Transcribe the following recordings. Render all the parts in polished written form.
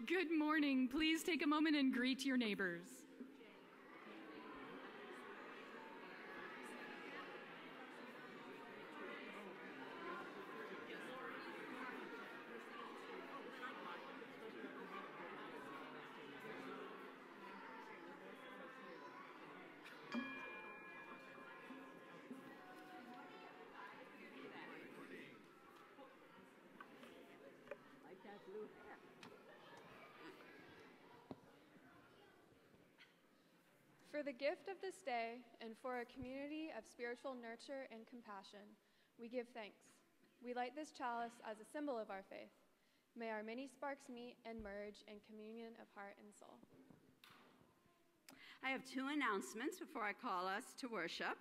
Good morning. Please take a moment and greet your neighbors. For the gift of this day and for a community of spiritual nurture and compassion, we give thanks. We light this chalice as a symbol of our faith. May our many sparks meet and merge in communion of heart and soul. I have two announcements before I call us to worship.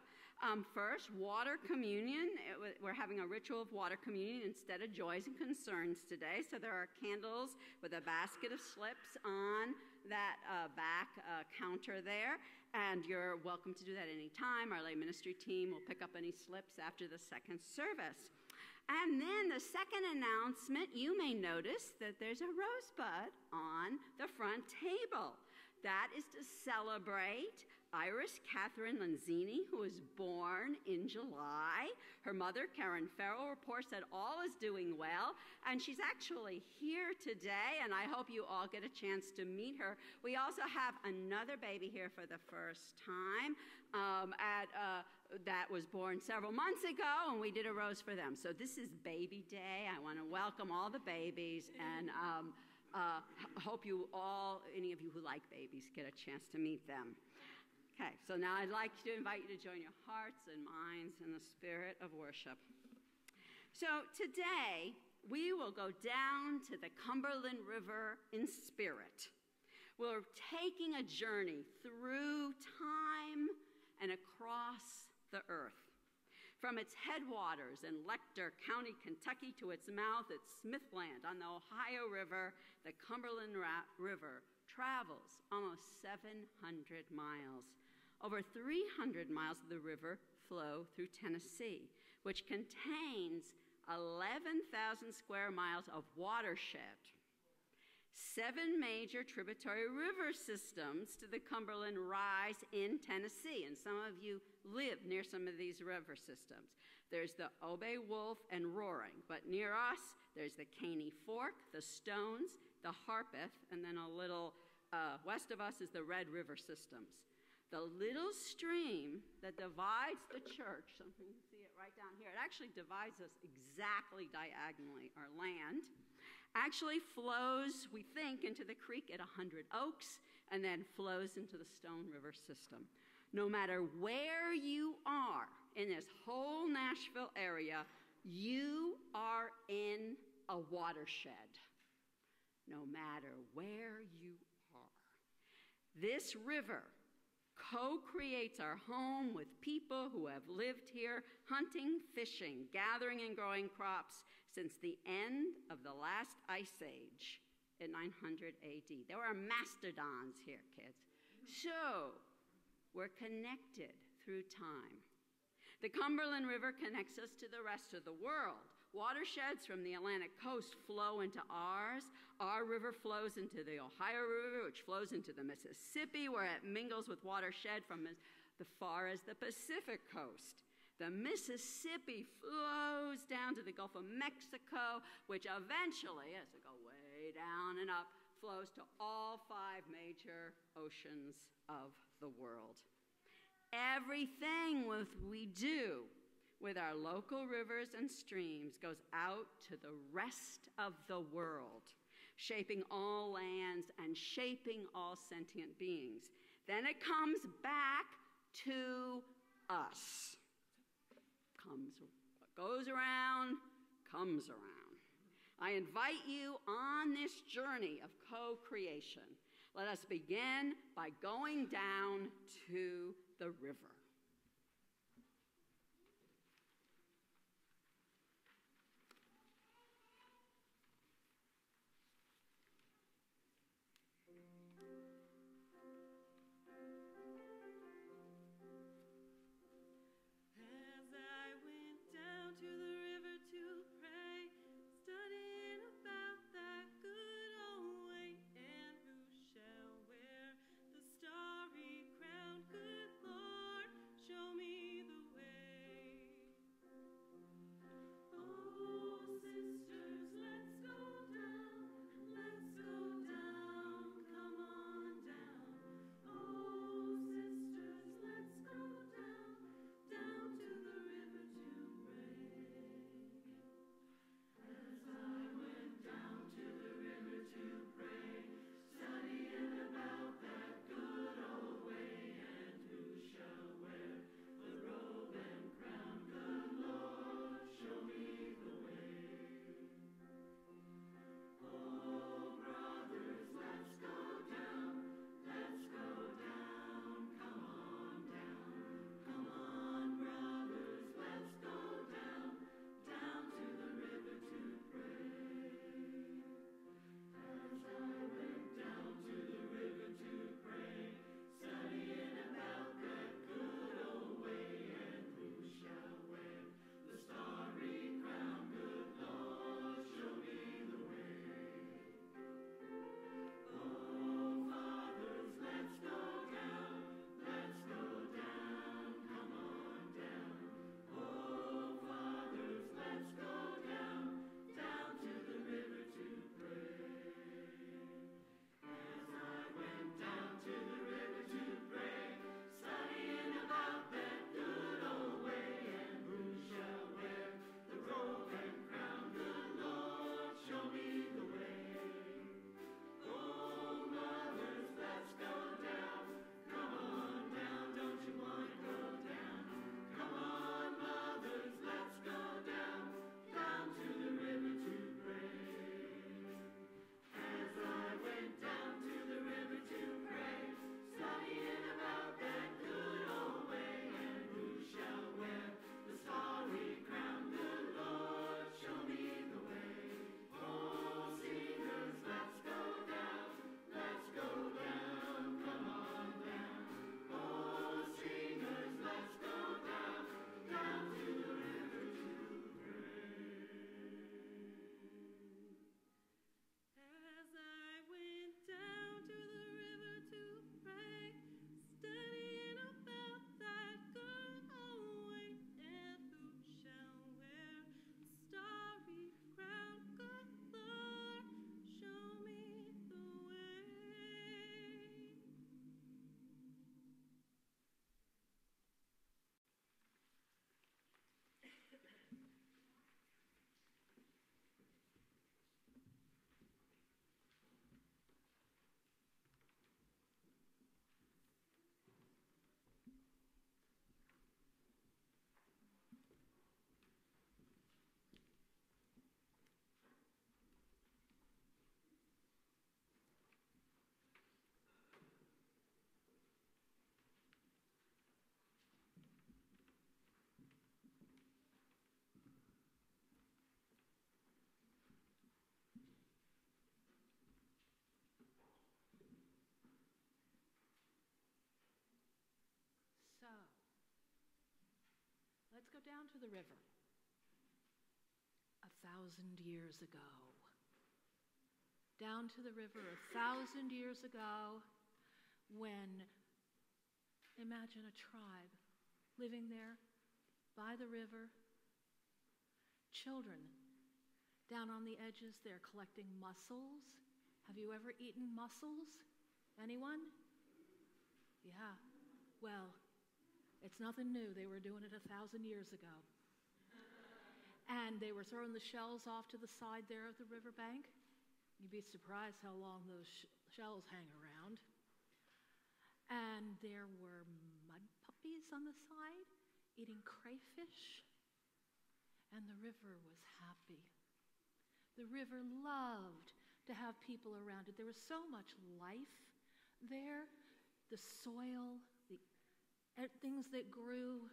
First, water communion. We're having a ritual of water communion instead of joys and concerns today. So there are candles with a basket of slips on that back counter there. And you're welcome to do that anytime. Our lay ministry team will pick up any slips after the second service. And then the second announcement, you may notice that there's a rosebud on the front table. That is to celebrate Iris Catherine Lanzini, who was born in July. Her mother, Karen Farrell, reports that all is doing well, and she's actually here today, and I hope you all get a chance to meet her. We also have another baby here for the first time that was born several months ago, and we did a rose for them. So this is Baby Day. I want to welcome all the babies, and hope you all, any of you who like babies, get a chance to meet them. Okay, so now I'd like to invite you to join your hearts and minds in the spirit of worship. So today, we will go down to the Cumberland River in spirit. We're taking a journey through time and across the earth. From its headwaters in Lecter County, Kentucky, to its mouth at Smithland on the Ohio River, the Cumberland River travels almost 700 miles. Over 300 miles of the river flow through Tennessee, which contains 11,000 square miles of watershed. 7 major tributary river systems to the Cumberland rise in Tennessee, and some of you live near some of these river systems. There's the Obey Wolf and Roaring, but near us, there's the Caney Fork, the Stones, the Harpeth, and then a little west of us is the Red River systems. The little stream that divides the church, so you can see it right down here, it actually divides us exactly diagonally, our land, actually flows, we think, into the creek at 100 Oaks, and then flows into the Stone River system. No matter where you are in this whole Nashville area, you are in a watershed. No matter where you are. This river co-creates our home with people who have lived here, hunting, fishing, gathering, and growing crops since the end of the last ice age in 900 AD. There were mastodons here, kids. So we're connected through time. The Cumberland River connects us to the rest of the world. Watersheds from the Atlantic coast flow into ours. Our river flows into the Ohio River, which flows into the Mississippi, where it mingles with watershed from as far as the Pacific coast. The Mississippi flows down to the Gulf of Mexico, which eventually, as it goes way down and up, flows to all 5 major oceans of the world. Everything we do with our local rivers and streams goes out to the rest of the world, shaping all lands and shaping all sentient beings. Then it comes back to us. What goes around, comes around. I invite you on this journey of co-creation. Let us begin by going down to the river. As I went down to the river to pray, studying about that good old way, go down to the river. 1,000 years ago. Down to the river 1,000 years ago, when, imagine a tribe living there by the river, children down on the edges there collecting mussels. Have you ever eaten mussels? Anyone? Yeah. Well, it's nothing new. They were doing it 1,000 years ago. And they were throwing the shells off to the side there of the riverbank. You'd be surprised how long those shells hang around. And there were mud puppies on the side eating crayfish. And the river was happy. The river loved to have people around it. There was so much life there. The soil, the things that grew,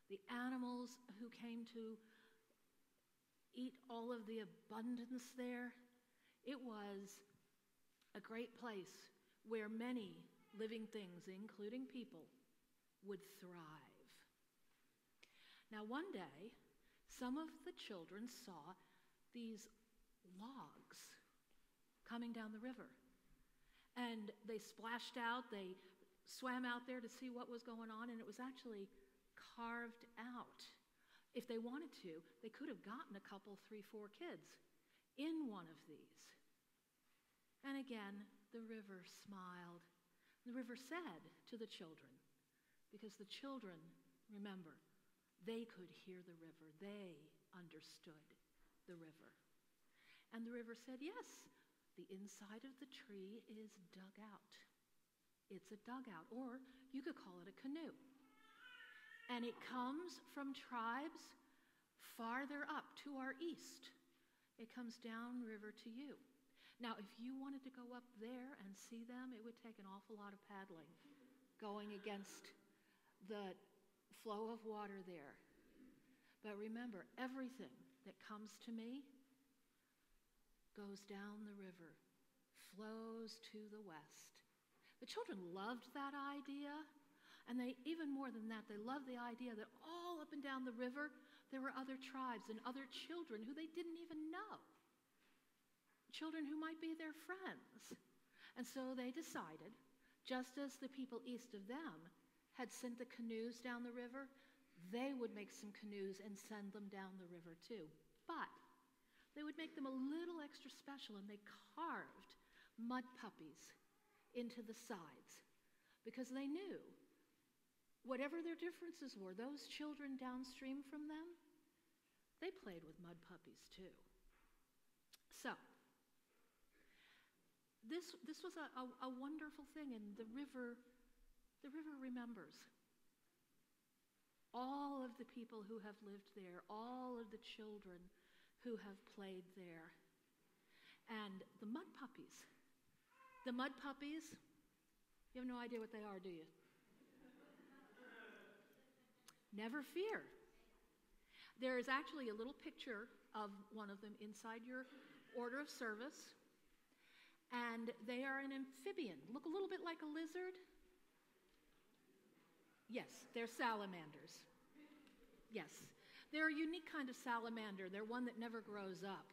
the animals who came to eat all of the abundance there. It was a great place where many living things, including people, would thrive. Now, one day, some of the children saw these logs coming down the river. And they splashed out, they swam out there to see what was going on, and it was actually carved out. If they wanted to, they could have gotten a couple, 3, 4 kids in one of these. And again, the river smiled. The river said to the children, because the children, remember, they could hear the river. They understood the river. And the river said, yes, the inside of the tree is dug out. It's a dugout, or you could call it a canoe. And it comes from tribes farther up to our east. It comes downriver to you. Now, if you wanted to go up there and see them, it would take an awful lot of paddling, going against the flow of water there. But remember, everything that comes to me goes down the river, flows to the west. The children loved that idea, and they, even more than that, they loved the idea that all up and down the river, there were other tribes and other children who they didn't even know. Children who might be their friends. And so they decided, just as the people east of them had sent the canoes down the river, they would make some canoes and send them down the river too. But they would make them a little extra special, and they carved mud puppies into the sides, because they knew whatever their differences were, those children downstream from them, they played with mud puppies too. So this was a wonderful thing, and the river remembers all of the people who have lived there, all of the children who have played there. And the mud puppies, you have no idea what they are, do you? Never fear. There is actually a little picture of one of them inside your order of service. And they are an amphibian. Look a little bit like a lizard. Yes, they're salamanders. Yes, they're a unique kind of salamander. They're one that never grows up.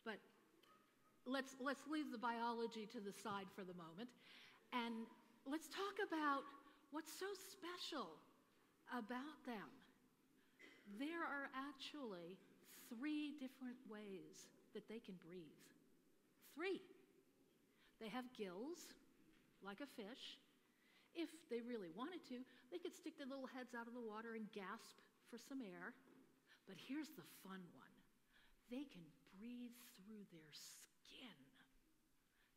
But let's leave the biology to the side for the moment, and let's talk about what's so special about them. There are actually 3 different ways that they can breathe. 3. They have gills, like a fish. If they really wanted to, they could stick their little heads out of the water and gasp for some air. But here's the fun one. They can breathe through their skin.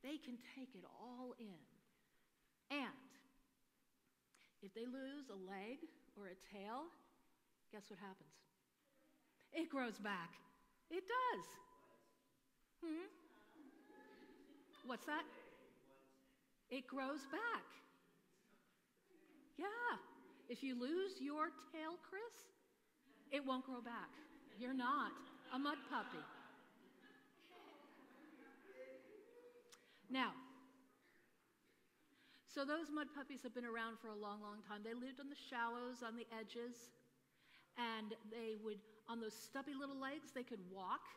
They can take it all in. And if they lose a leg or a tail, guess what happens? It grows back. It does. What's that? It grows back. Yeah. If you lose your tail, Chris, it won't grow back. You're not a mud puppy. Now, so those mud puppies have been around for a long, long time. They lived on the shallows, on the edges, And they would, on those stubby little legs, they could walk.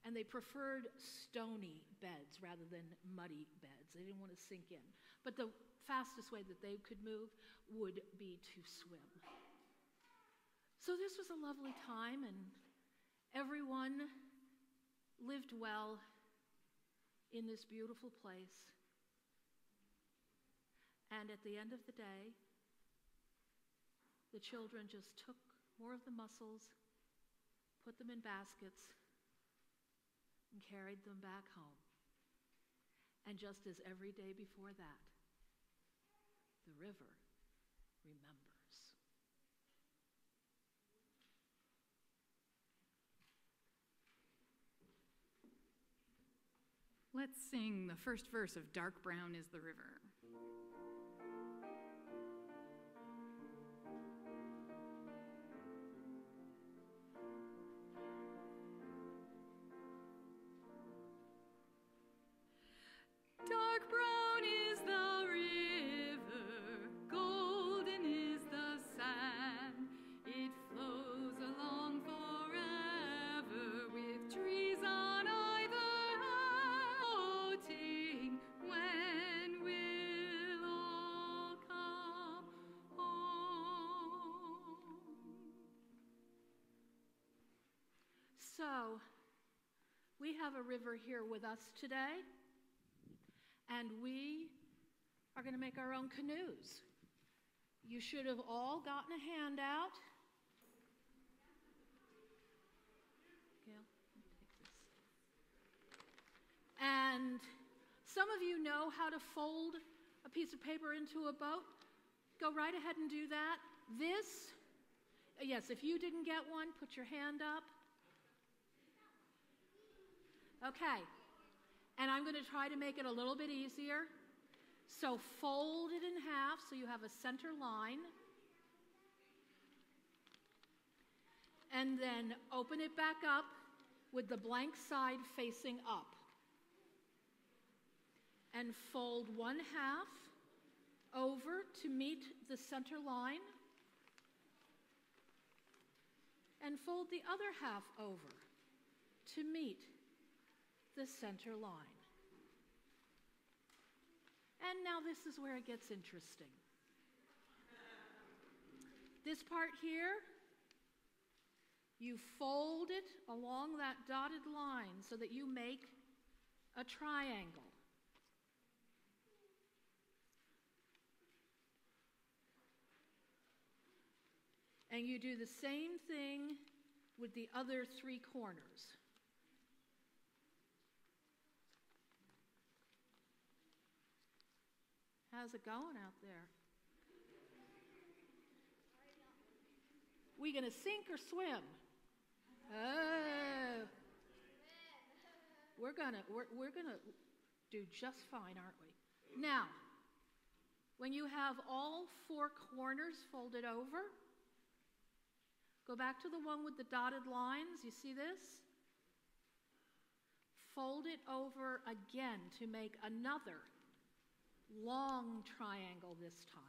And they preferred stony beds rather than muddy beds. They didn't want to sink in. But the fastest way that they could move would be to swim. So this was a lovely time, and everyone lived well in this beautiful place. And at the end of the day, the children just took more of the mussels, put them in baskets, and carried them back home. And just as every day before that, the river remembers. Let's sing the first verse of Dark Brown is the River. Dark brown is the river, golden is the sand. It flows along forever with trees on either hand. Floating, when will all come home? So, we have a river here with us today. And we are going to make our own canoes. You should have all gotten a handout. Gail, let me take this. And some of you know how to fold a piece of paper into a boat. Go right ahead and do that. This, yes, if you didn't get one, put your hand up. Okay. And I'm going to try to make it a little bit easier. So fold it in half so you have a center line. And then open it back up with the blank side facing up. And fold one half over to meet the center line. And fold the other half over to meet the center line. And now this is where it gets interesting. This part here, you fold it along that dotted line so that you make a triangle. And you do the same thing with the other three corners. How's it going out there? We gonna sink or swim? Oh, we're gonna do just fine, aren't we? Now, when you have all four corners folded over, go back to the one with the dotted lines. You see this? Fold it over again to make another long triangle this time.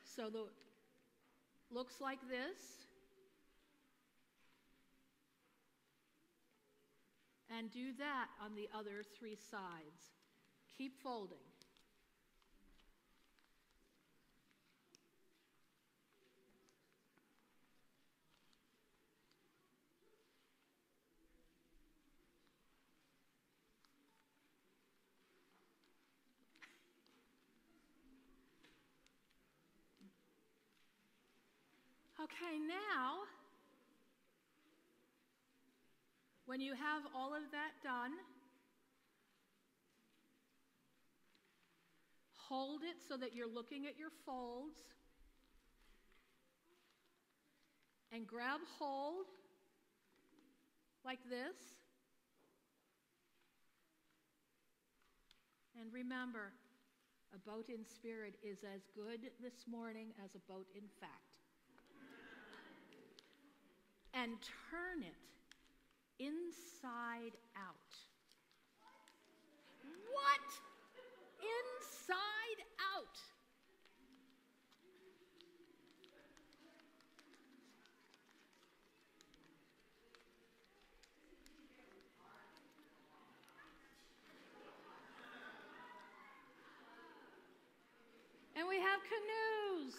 So looks like this. And do that on the other three sides. Keep folding. Okay, now, when you have all of that done, hold it so that you're looking at your folds, and grab hold like this. And remember, a boat in spirit is as good this morning as a boat in fact. And turn it inside out. What? inside out. And we have canoes.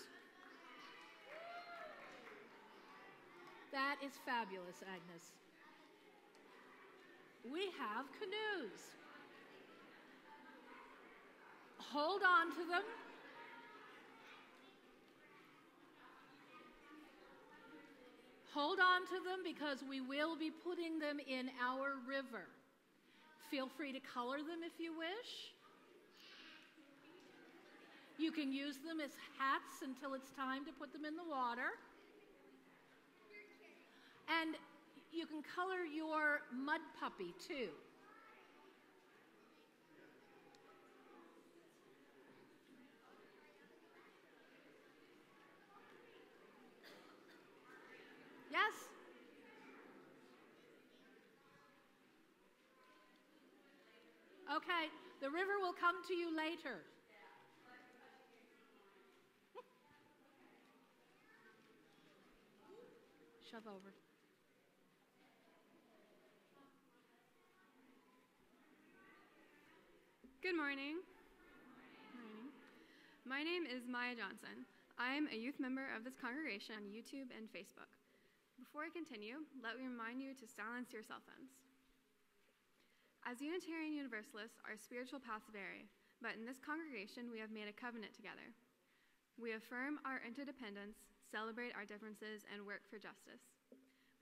That is fabulous, Agnes. We have canoes. Hold on to them. Hold on to them because we will be putting them in our river. Feel free to color them if you wish. You can use them as hats until it's time to put them in the water. And you can color your mud puppy too. Yes? Okay, the river will come to you later. Shove over. Good morning. My name is Maya Johnson. I am a youth member of this congregation on YouTube and Facebook. Before I continue, let me remind you to silence your cell phones. As Unitarian Universalists, our spiritual paths vary, but in this congregation we have made a covenant together. We affirm our interdependence, celebrate our differences, and work for justice.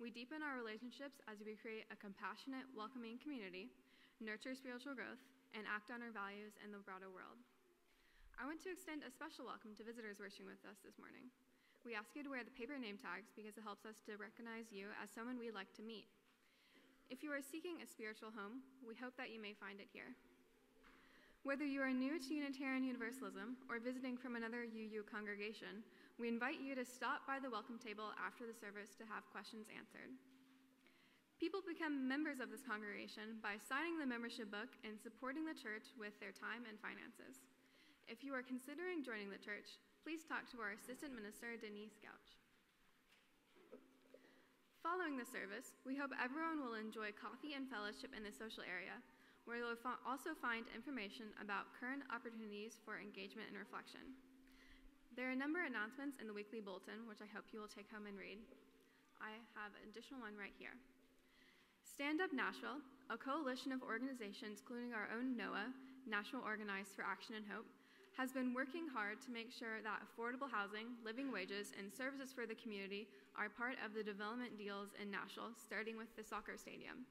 We deepen our relationships as we create a compassionate, welcoming community, nurture spiritual growth, and act on our values in the broader world. I want to extend a special welcome to visitors worshiping with us this morning. We ask you to wear the paper name tags because it helps us to recognize you as someone we'd like to meet. If you are seeking a spiritual home, we hope that you may find it here. Whether you are new to Unitarian Universalism or visiting from another UU congregation, we invite you to stop by the welcome table after the service to have questions answered. People become members of this congregation by signing the membership book and supporting the church with their time and finances. If you are considering joining the church, please talk to our Assistant Minister, Denise Gouch. Following the service, we hope everyone will enjoy coffee and fellowship in the social area, where you'll also find information about current opportunities for engagement and reflection. There are a number of announcements in the weekly bulletin, which I hope you will take home and read. I have an additional one right here. Stand Up Nashville, a coalition of organizations, including our own NOAA, National Organized for Action and Hope, has been working hard to make sure that affordable housing, living wages, and services for the community are part of the development deals in Nashville, starting with the soccer stadium.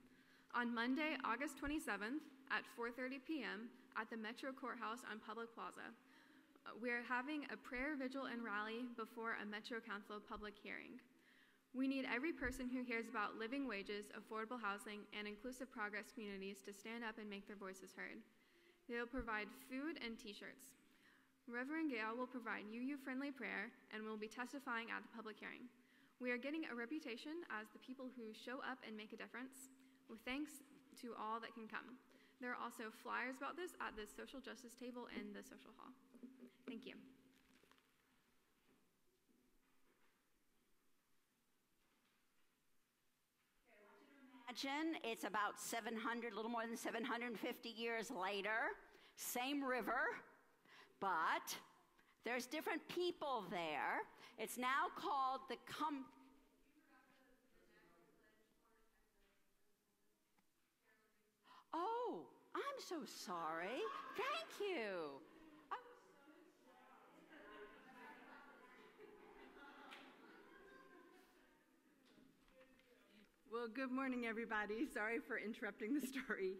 On Monday, August 27th at 4:30 p.m. at the Metro Courthouse on Public Plaza, we are having a prayer vigil and rally before a Metro Council public hearing. We need every person who cares about living wages, affordable housing, and inclusive progress communities to stand up and make their voices heard. They will provide food and t-shirts. Reverend Gail will provide UU-friendly prayer and will be testifying at the public hearing. We are getting a reputation as the people who show up and make a difference. With thanks to all that can come. There are also flyers about this at the social justice table in the social hall. Thank you. Imagine it's about 700, a little more than 750 years later, same river, but there's different people there. It's now called the Oh, I'm so sorry. Thank you. Well, good morning, everybody. Sorry for interrupting the story.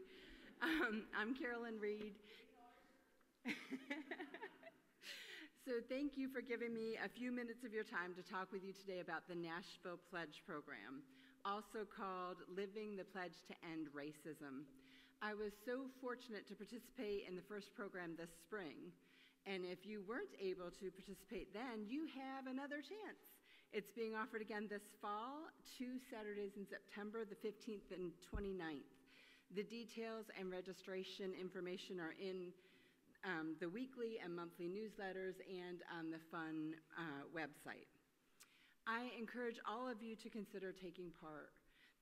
I'm Carolyn Reed. So thank you for giving me a few minutes of your time to talk with you today about the Nashville Pledge Program, also called Living the Pledge to End Racism. I was so fortunate to participate in the first program this spring, and if you weren't able to participate then, you have another chance. It's being offered again this fall, 2 Saturdays in September, the 15th and 29th. The details and registration information are in the weekly and monthly newsletters and on the FUUN website. I encourage all of you to consider taking part.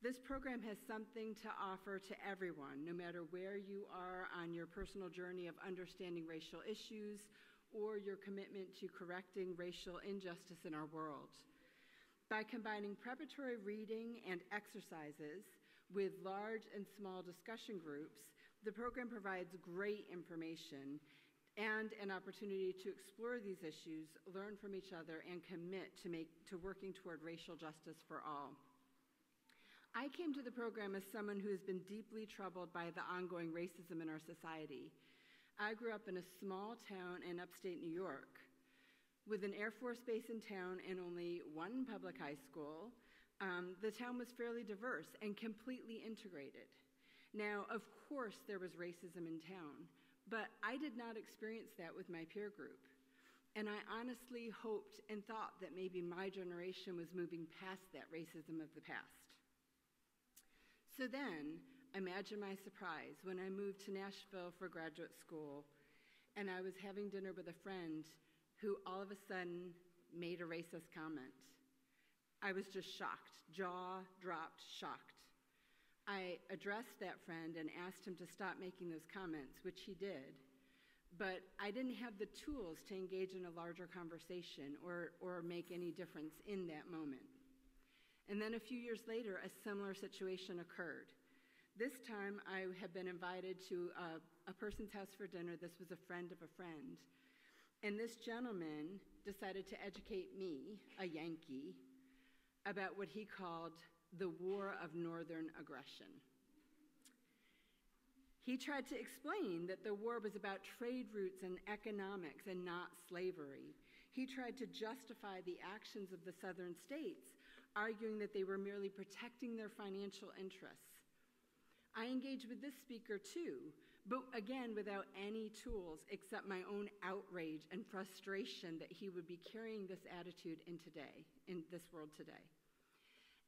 This program has something to offer to everyone, no matter where you are on your personal journey of understanding racial issues or your commitment to correcting racial injustice in our world. By combining preparatory reading and exercises with large and small discussion groups, the program provides great information and an opportunity to explore these issues, learn from each other, and commit to working toward racial justice for all. I came to the program as someone who has been deeply troubled by the ongoing racism in our society. I grew up in a small town in upstate New York. With an Air Force base in town and only one public high school, the town was fairly diverse and completely integrated. Now, of course, there was racism in town, but I did not experience that with my peer group. And I honestly hoped and thought that maybe my generation was moving past that racism of the past. So then, imagine my surprise when I moved to Nashville for graduate school, and I was having dinner with a friend who all of a sudden made a racist comment. I was just shocked, jaw dropped, shocked. I addressed that friend and asked him to stop making those comments, which he did, but I didn't have the tools to engage in a larger conversation or make any difference in that moment. And then a few years later, a similar situation occurred. This time, I had been invited to a person's house for dinner. This was a friend of a friend. And this gentleman decided to educate me, a Yankee, about what he called the War of Northern Aggression. He tried to explain that the war was about trade routes and economics and not slavery. He tried to justify the actions of the southern states, arguing that they were merely protecting their financial interests. I engaged with this speaker too, but again without any tools except my own outrage and frustration that he would be carrying this attitude in this world today.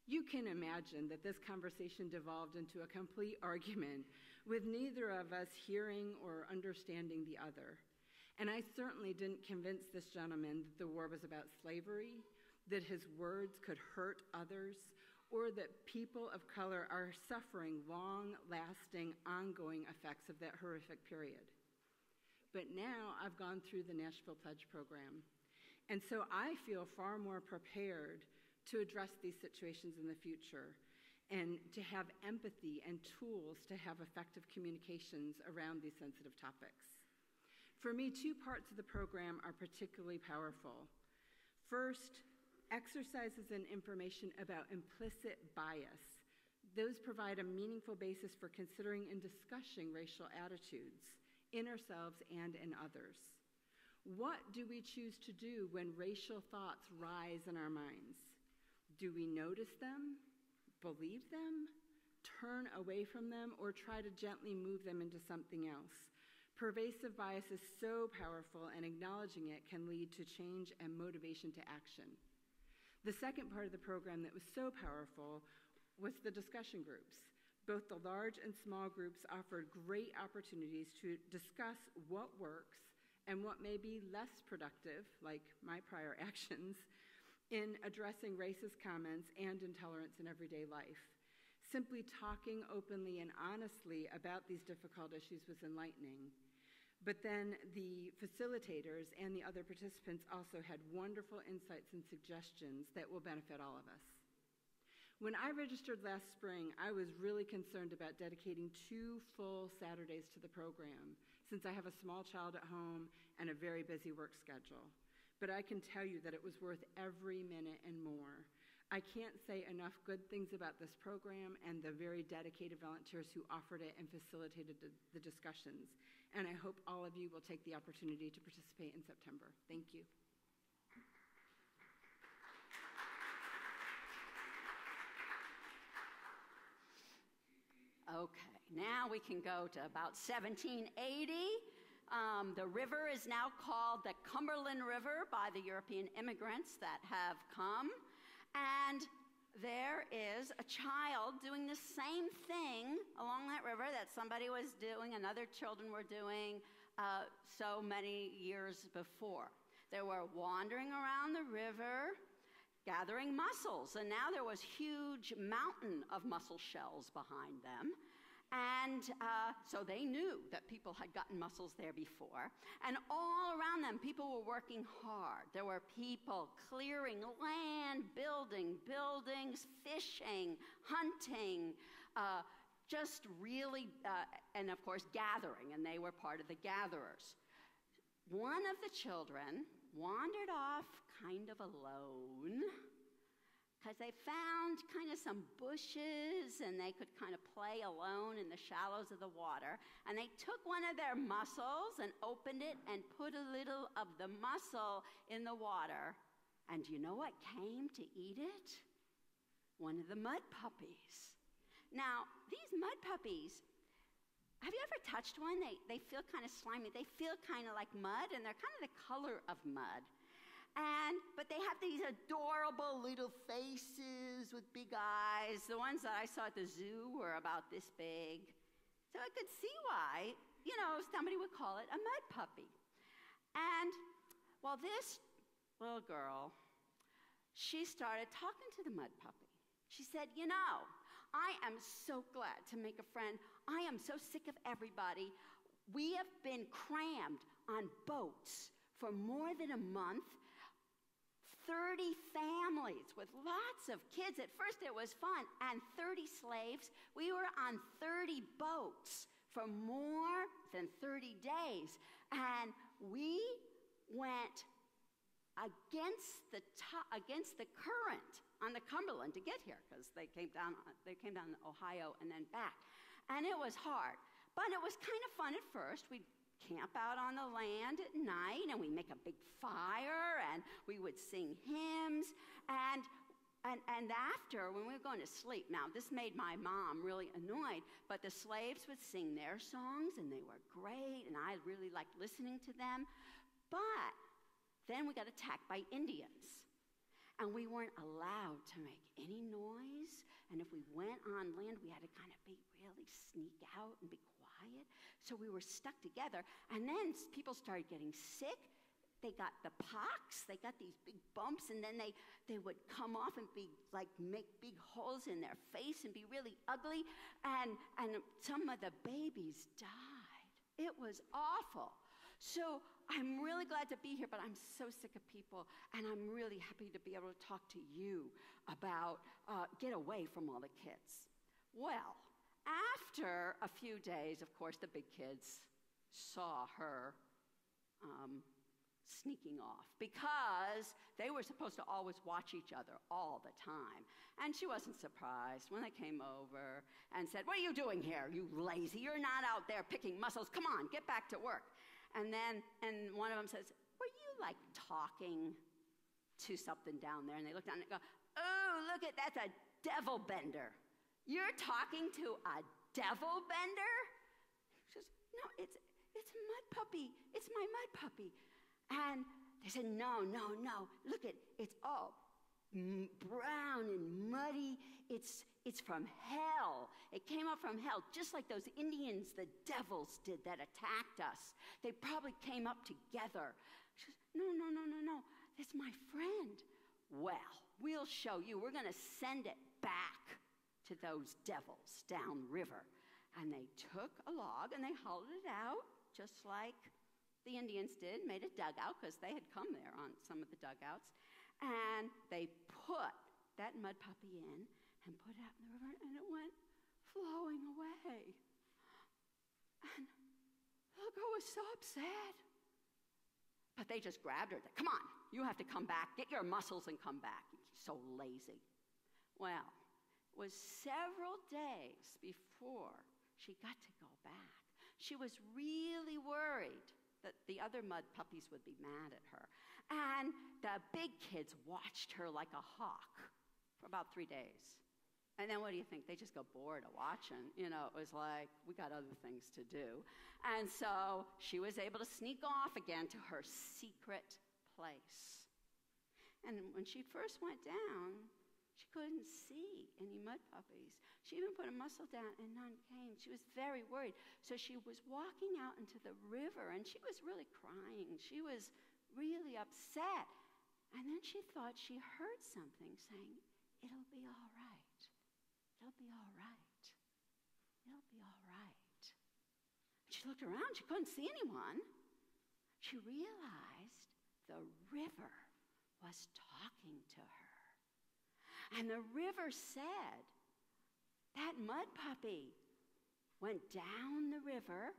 You can imagine that this conversation devolved into a complete argument with neither of us hearing or understanding the other. And I certainly didn't convince this gentleman that the war was about slavery, that his words could hurt others, or that people of color are suffering long-lasting, ongoing effects of that horrific period. But now I've gone through the Nashville Pledge program, and so I feel far more prepared to address these situations in the future and to have empathy and tools to have effective communications around these sensitive topics. For me, two parts of the program are particularly powerful. First, exercises and information about implicit bias. Those provide a meaningful basis for considering and discussing racial attitudes in ourselves and in others. What do we choose to do when racial thoughts rise in our minds? Do we notice them, believe them, turn away from them, or try to gently move them into something else? Pervasive bias is so powerful, and acknowledging it can lead to change and motivation to action. The second part of the program that was so powerful was the discussion groups. Both the large and small groups offered great opportunities to discuss what works and what may be less productive, like my prior actions, in addressing racist comments and intolerance in everyday life. Simply talking openly and honestly about these difficult issues was enlightening. But then the facilitators and the other participants also had wonderful insights and suggestions that will benefit all of us. When I registered last spring, I was really concerned about dedicating 2 full Saturdays to the program, since I have a small child at home and a very busy work schedule. But I can tell you that it was worth every minute and more. I can't say enough good things about this program and the very dedicated volunteers who offered it and facilitated the discussions. And I hope all of you will take the opportunity to participate in September. Thank you. Okay, now we can go to about 1780. The river is now called the Cumberland River by the European immigrants that have come. And there is a child doing the same thing along that river that somebody was doing, and other children were doing so many years before. They were wandering around the river, gathering mussels, and now there was huge mountain of mussel shells behind them. And so they knew that people had gotten mussels there before. And all around them, people were working hard. There were people clearing land, building buildings, fishing, hunting, just really, and of course, gathering, and they were part of the gatherers. One of the children wandered off kind of alone, because they found kind of some bushes and they could kind of play alone in the shallows of the water. And they took one of their mussels and opened it and put a little of the mussel in the water. And do you know what came to eat it? One of the mud puppies. Now, these mud puppies, have you ever touched one? They feel kind of slimy. They feel kind of like mud, and they're kind of the color of mud. But they have these adorable little faces with big eyes. The ones that I saw at the zoo were about this big. So I could see why, somebody would call it a mud puppy. And, well, this little girl, she started talking to the mud puppy. She said, I am so glad to make a friend. I am so sick of everybody. We have been crammed on boats for more than a month. 30 families with lots of kids. At first it was fun, and 30 slaves. We were on 30 boats for more than 30 days, and we went against the current on the Cumberland to get here, because they came down Ohio and then back, and it was hard, but it was kind of fun at first. We'd camp out on the land at night, and we make a big fire, and we would sing hymns, and after, when we were going to sleep, now this made my mom really annoyed, but the slaves would sing their songs, and they were great, and I really liked listening to them. But then we got attacked by Indians, and we weren't allowed to make any noise, and if we went on land, we had to kind of really sneak out and be quiet. So we were stuck together, and then people started getting sick. They got the pox. They got these big bumps, and then they would come off and make big holes in their face and be really ugly, and some of the babies died. It was awful. So I'm really glad to be here, but I'm so sick of people, and I'm really happy to be able to talk to you about get away from all the kids. Well, after a few days, of course, the big kids saw her sneaking off, because they were supposed to always watch each other all the time. And she wasn't surprised when they came over and said, "What are you doing here, you lazy? You're not out there picking mussels. Come on, get back to work." And one of them says, "Were you talking to something down there?" And they look down and go, "Oh, look that's a devil bender. You're talking to a devil bender?" She says, "No, it's a mud puppy. It's my mud puppy." And they said, no. Look it's all brown and muddy. It's from hell. It came up from hell, just like those Indians, the devils did that attacked us. They probably came up together." She says, No. That's my friend." "Well, we'll show you. We're going to send it back to those devils downriver." And they took a log and they hauled it out, just like the Indians did, made a dugout, because they had come there on some of the dugouts. And they put that mud puppy in and put it out in the river, and it went flowing away. And the little girl was so upset. But they just grabbed her. "Come on, you have to come back. Get your muscles and come back. You're so lazy." Well, it was several days before she got to go back. She was really worried that the other mud puppies would be mad at her. And the big kids watched her like a hawk for about 3 days. And then what do you think? They just got bored of watching. It was like, we got other things to do. And so she was able to sneak off again to her secret place. And when she first went down, She couldn't see any mud puppies. She even put a mussel down and none came. She was very worried. So she was walking out into the river and she was really crying. She was really upset. And then she thought she heard something saying, "It'll be all right. It'll be all right. It'll be all right." She looked around. She couldn't see anyone. She realized the river was talking to her. And the river said, that mud puppy went down the river,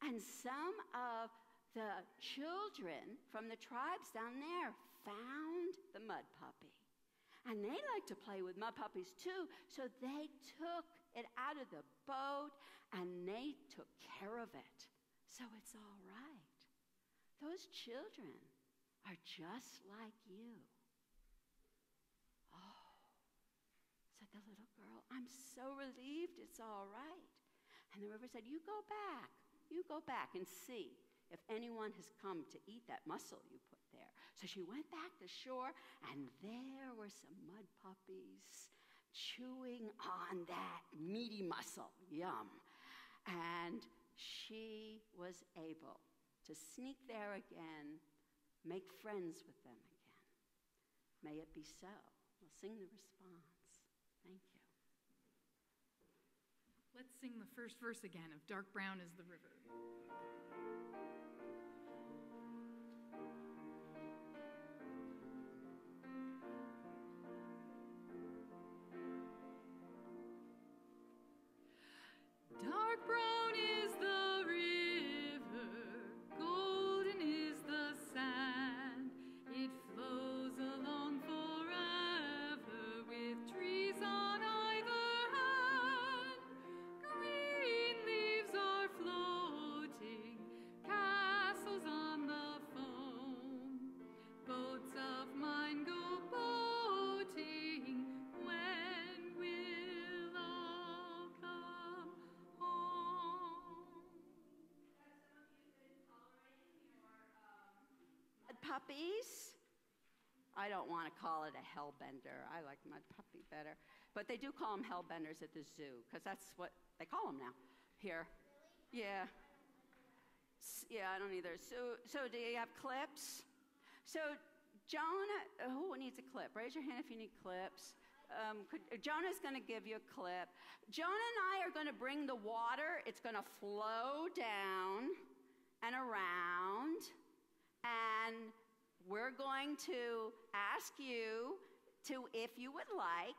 and some of the children from the tribes down there found the mud puppy. And they like to play with mud puppies too, so they took it out of the boat and they took care of it. So it's all right. Those children are just like you. Oh, said the little girl, "I'm so relieved it's all right." And the river said, you go back and see if anyone has come to eat that mussel you put there. So she went back to shore, and there were some mud puppies chewing on that meaty mussel. Yum. And she was able to sneak there again, make friends with them again. May it be so. We'll sing the response. Thank you. Let's sing the first verse again of Dark Brown is the River. Dark brown is the river, golden is the sand. It flows along forever with trees on either hand. Green leaves are floating, castles on the foam. Boats of mine go boating, when will all come home? Mud puppies. I don't want to call it a hellbender. I like mud puppy better. But they do call them hellbenders at the zoo, because that's what they call them now here. Yeah. Yeah, I don't either. So do you have clips? So Jonah, who needs a clip? Raise your hand if you need clips. Jonah's going to give you a clip. Jonah and I are going to bring the water. It's going to flow down and around, and we're going to ask you to, if you would like,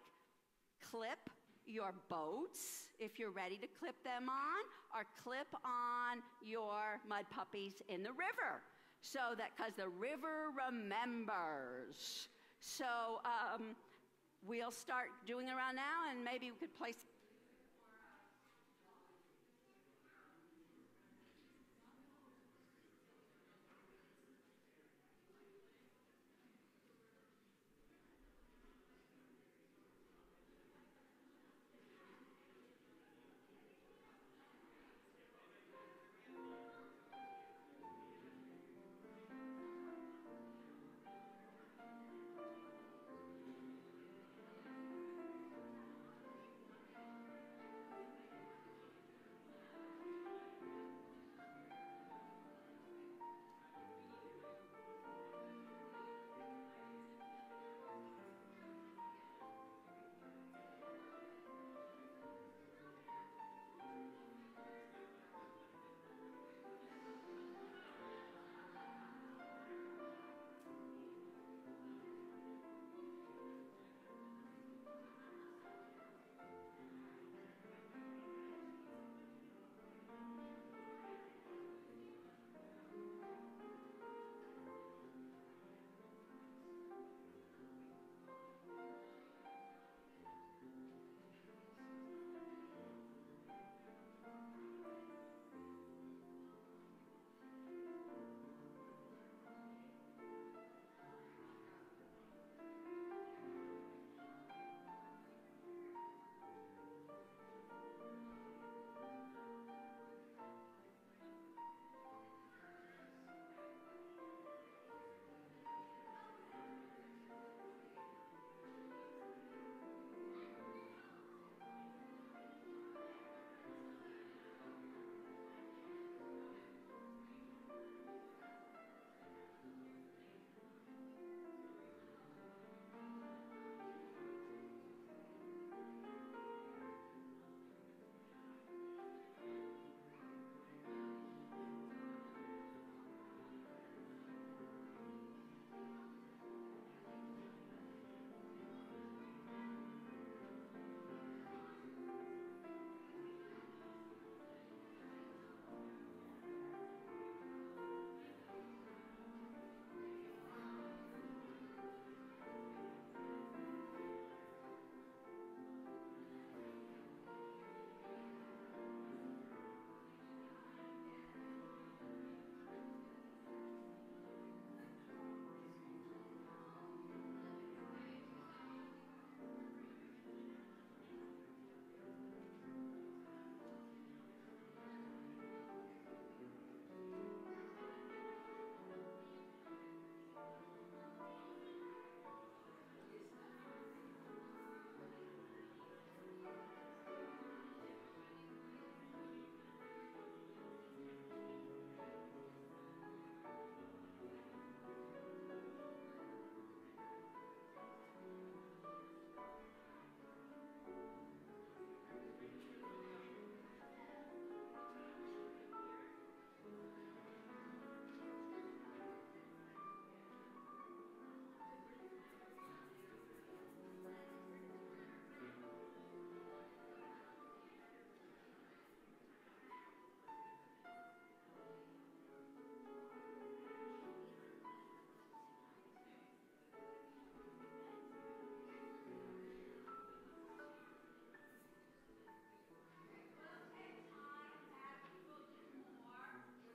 clip your boats, if you're ready to clip them on, or clip on your mud puppies in the river, so that, because the river remembers. So we'll start doing it around now, and maybe we could place.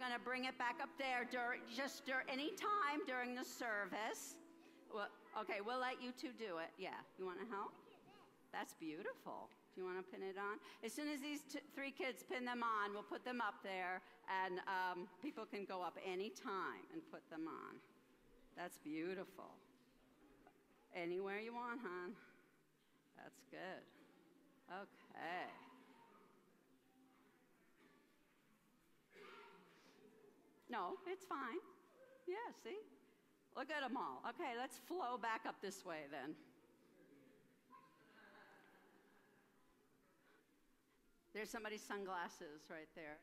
going to bring it back up there any time during the service. Well, okay, we'll let you two do it. Yeah, you want to help? That's beautiful. Do you want to pin it on? As soon as these three kids pin them on, we'll put them up there, and people can go up any time and put them on. That's beautiful. Anywhere you want, hon. That's good. Okay. No, it's fine. Yeah, see? Look at them all. Okay, let's flow back up this way then. There's somebody's sunglasses right there.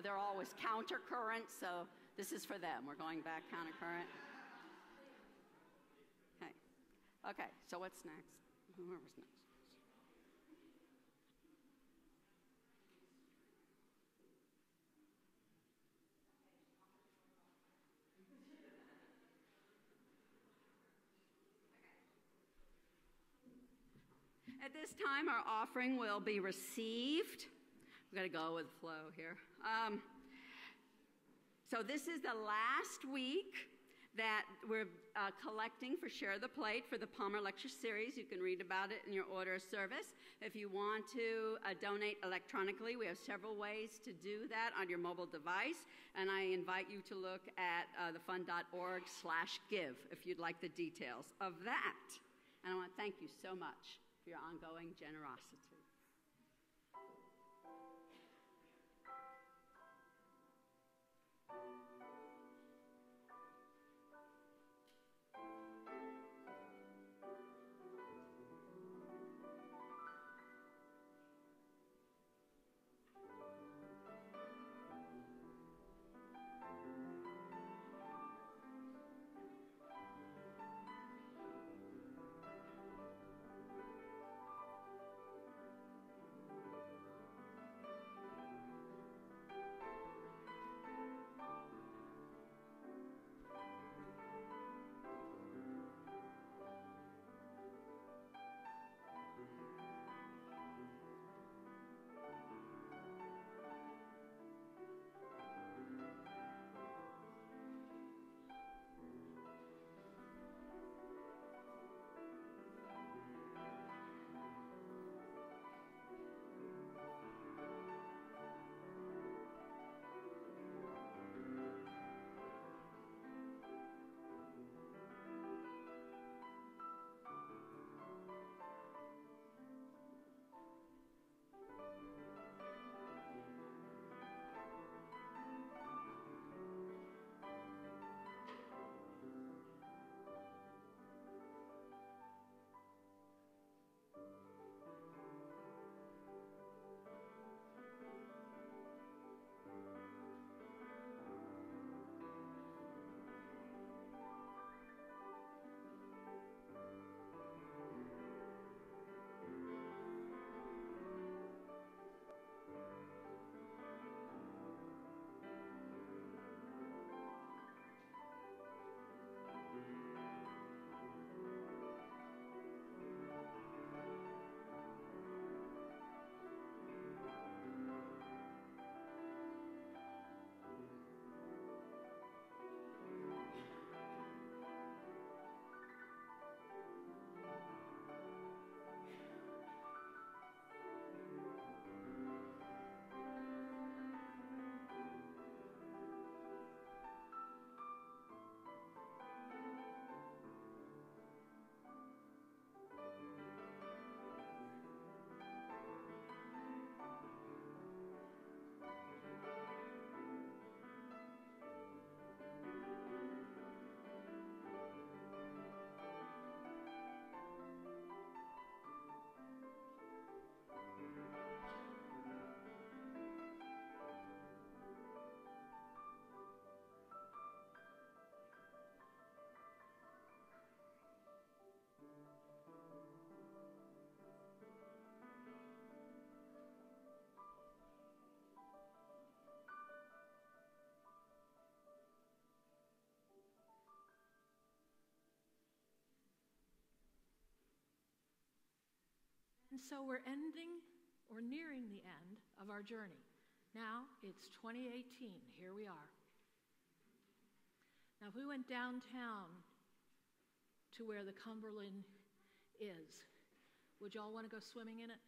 They're always counter current, so this is for them. We're going back counter current. Okay. Okay, so what's next? Whoever's next. At this time, our offering will be received. We've got to go with flow here. So this is the last week that we're collecting for Share the Plate for the Palmer Lecture Series. You can read about it in your order of service. If you want to donate electronically, we have several ways to do that on your mobile device. And I invite you to look at thefund.org/give if you'd like the details of that. And I want to thank you so much for your ongoing generosity. And so we're ending or nearing the end of our journey. Now it's 2018. Here we are. Now, if we went downtown to where the Cumberland is, would y'all want to go swimming in it?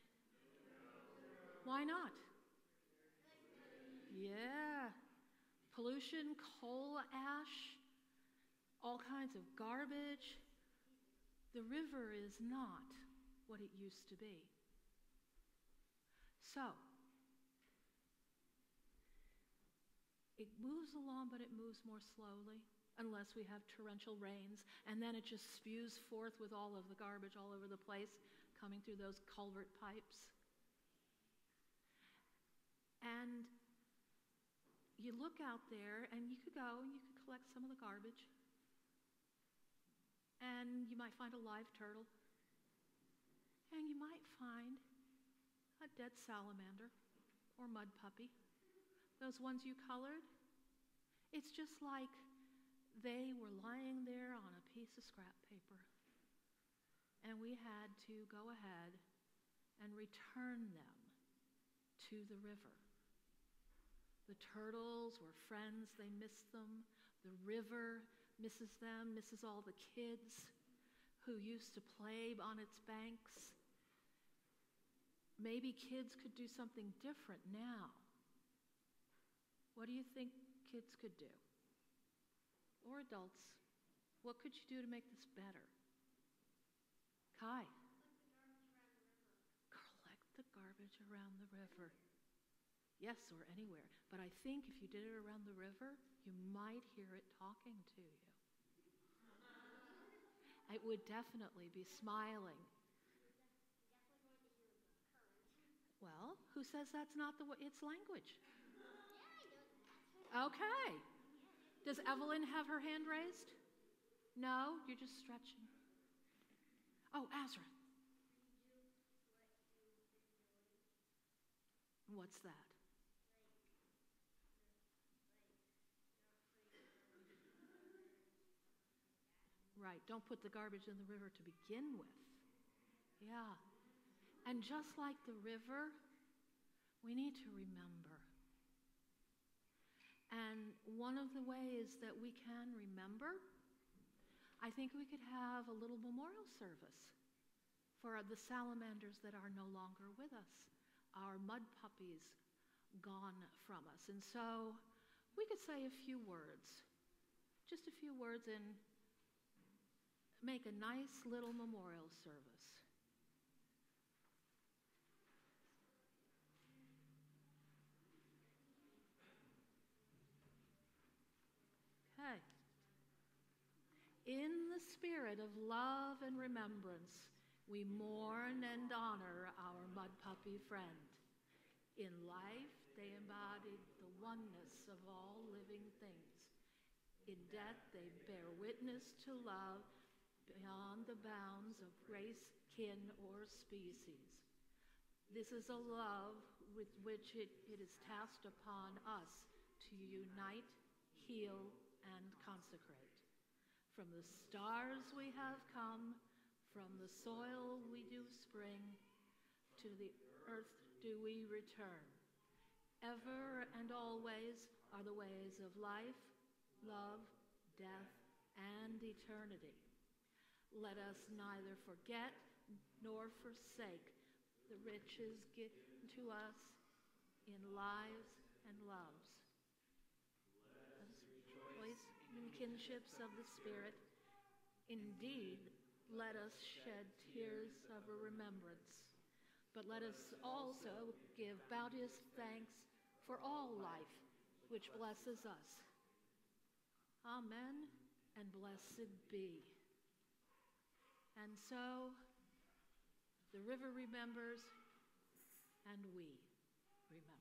Why not? Yeah. Pollution, coal ash, all kinds of garbage. The river is not what it used to be. So, it moves along, but it moves more slowly, unless we have torrential rains, and then it just spews forth with all of the garbage all over the place, coming through those culvert pipes. And you look out there, and you could go and you could collect some of the garbage, and you might find a live turtle, and you might find a dead salamander or mud puppy. Those ones you colored, it's just like they were lying there on a piece of scrap paper, and we had to go ahead and return them to the river. The turtles were friends, they missed them. The river misses them, misses all the kids who used to play on its banks. Maybe kids could do something different now. What do you think kids could do? Or adults? What could you do to make this better? Kai? Collect the garbage around the river. Yes, or anywhere. But I think if you did it around the river, you might hear it talking to you. It would definitely be smiling. Well, who says that's not its language? Okay. Does Evelyn have her hand raised? No? You're just stretching. Oh, Azra. What's that? Right, don't put the garbage in the river to begin with. Yeah. And just like the river, we need to remember. And one of the ways that we can remember, I think we could have a little memorial service for the salamanders that are no longer with us, our mud puppies gone from us. And so we could say a few words, just a few words, and make a nice little memorial service. Okay. In the spirit of love and remembrance, we mourn and honor our mud puppy friend. In life, they embodied the oneness of all living things. In death, they bear witness to love beyond the bounds of race, kin, or species. This is a love with which it is tasked upon us to unite, heal, and consecrate. From the stars we have come, from the soil we do spring, to the earth do we return. Ever and always are the ways of life, love, death, and eternity. Let us neither forget nor forsake the riches given to us in lives and loves. Let us rejoice in kinships of the Spirit. Indeed, let us shed tears of remembrance, but let us also give bounteous thanks for all life which blesses us. Amen, and blessed be. And so, the river remembers, and we remember.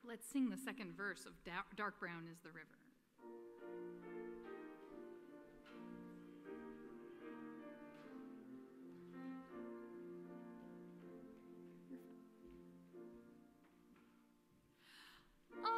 Let's sing the second verse of Dark Brown is the River. Oh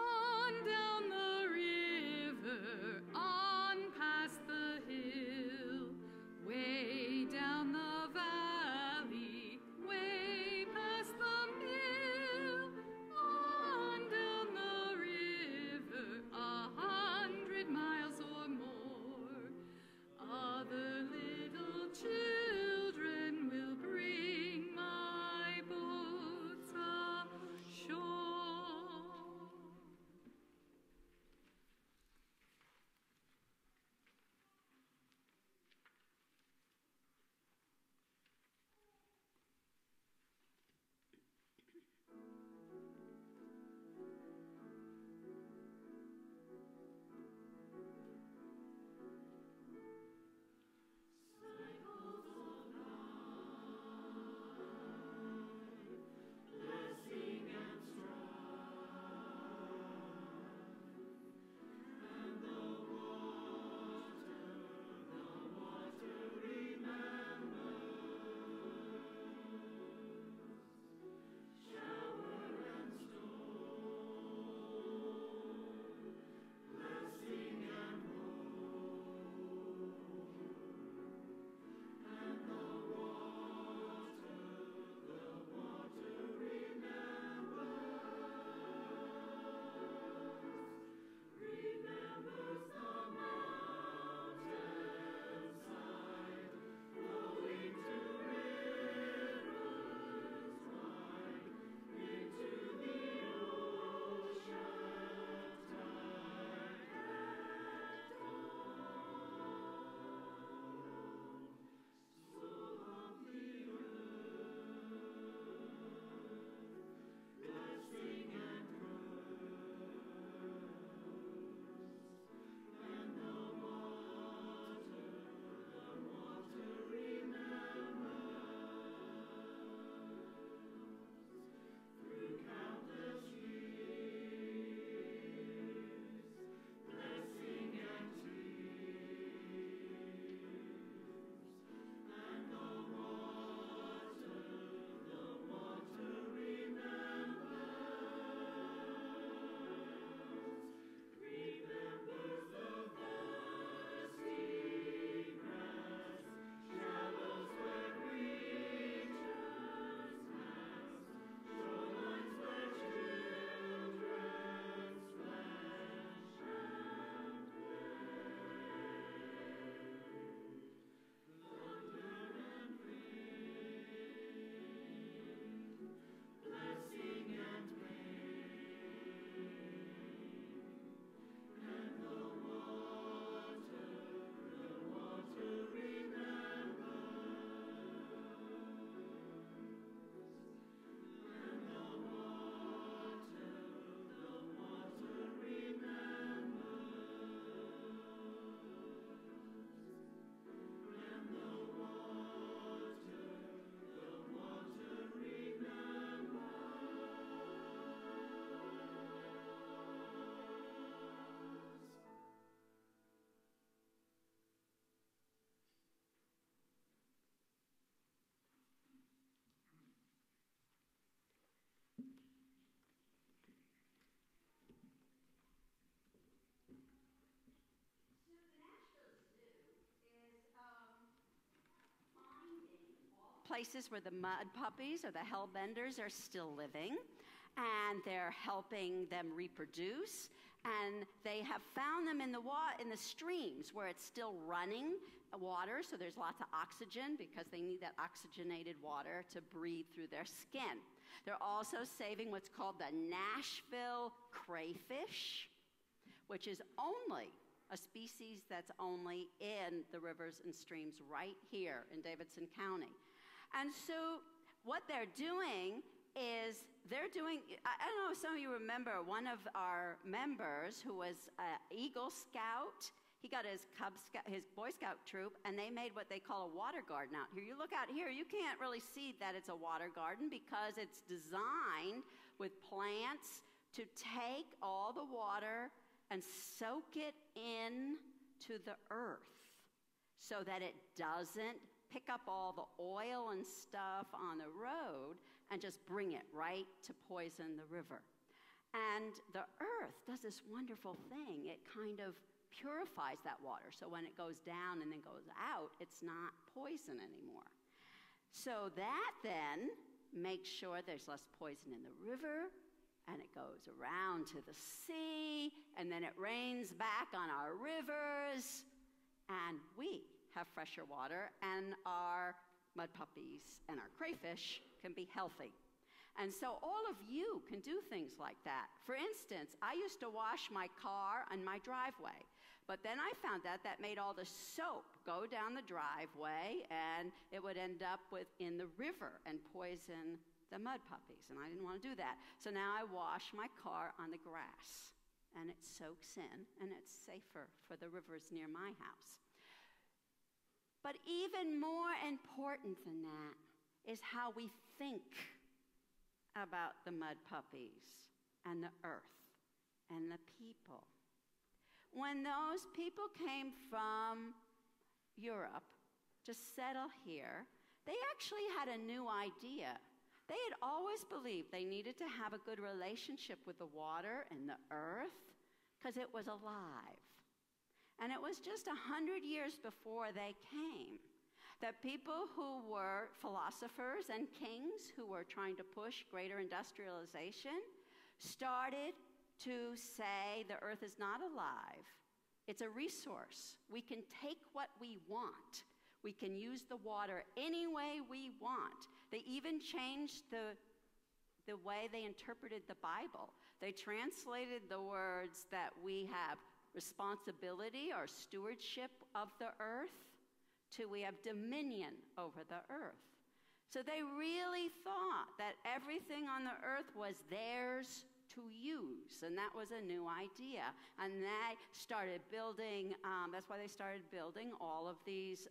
places where the mud puppies or the hellbenders are still living, and they're helping them reproduce. And they have found them in the streams where it's still running water, so there's lots of oxygen because they need that oxygenated water to breathe through their skin. They're also saving what's called the Nashville crayfish, which is only a species that's only in the rivers and streams right here in Davidson County. And so what they're doing is I don't know if some of you remember one of our members who was an Eagle Scout. He got his Boy Scout troop, and they made what they call a water garden out here. You look out here, you can't really see that it's a water garden because it's designed with plants to take all the water and soak it in to the earth so that it doesn't pick up all the oil and stuff on the road and just bring it right to poison the river. And the earth does this wonderful thing. It kind of purifies that water, so when it goes down and then goes out, it's not poison anymore. So that then makes sure there's less poison in the river, and it goes around to the sea, and then it rains back on our rivers, and we have fresher water, and our mud puppies and our crayfish can be healthy. And so all of you can do things like that. For instance, I used to wash my car on my driveway, but then I found out that made all the soap go down the driveway, and it would end up in the river and poison the mud puppies, and I didn't want to do that. So now I wash my car on the grass, and it soaks in, and it's safer for the rivers near my house. But even more important than that is how we think about the mud puppies and the earth and the people. When those people came from Europe to settle here, they actually had a new idea. They had always believed they needed to have a good relationship with the water and the earth because it was alive. And it was just 100 years before they came that people who were philosophers and kings who were trying to push greater industrialization started to say the earth is not alive. It's a resource. We can take what we want. We can use the water any way we want. They even changed the way they interpreted the Bible. They translated the words that we have responsibility or stewardship of the earth to we have dominion over the earth. So they really thought that everything on the earth was theirs to use, and that was a new idea. And they started building, that's why they started building all of these,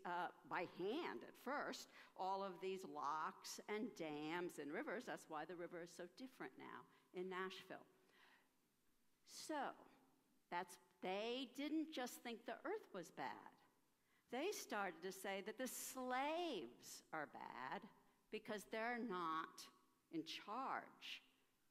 by hand at first, all of these locks and dams and rivers. That's why the river is so different now in Nashville. So they didn't just think the earth was bad. They started to say that the slaves are bad because they're not in charge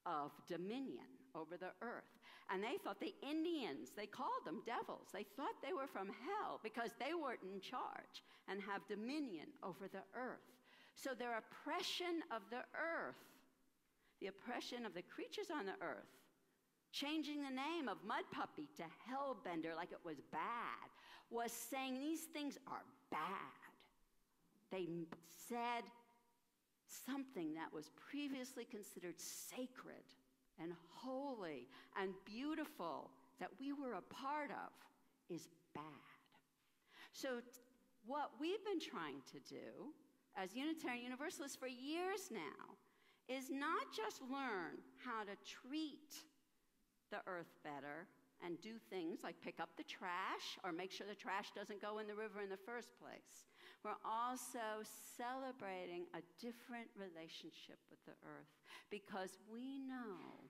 of dominion over the earth. And they thought the Indians, they called them devils. They thought they were from hell because they weren't in charge and have dominion over the earth. So their oppression of the earth, the oppression of the creatures on the earth, changing the name of mud puppy to hellbender like it was bad, was saying these things are bad. They said something that was previously considered sacred and holy and beautiful that we were a part of is bad. So what we've been trying to do as Unitarian Universalists for years now is not just learn how to treat the earth better and do things like pick up the trash or make sure the trash doesn't go in the river in the first place. We're also celebrating a different relationship with the earth because we know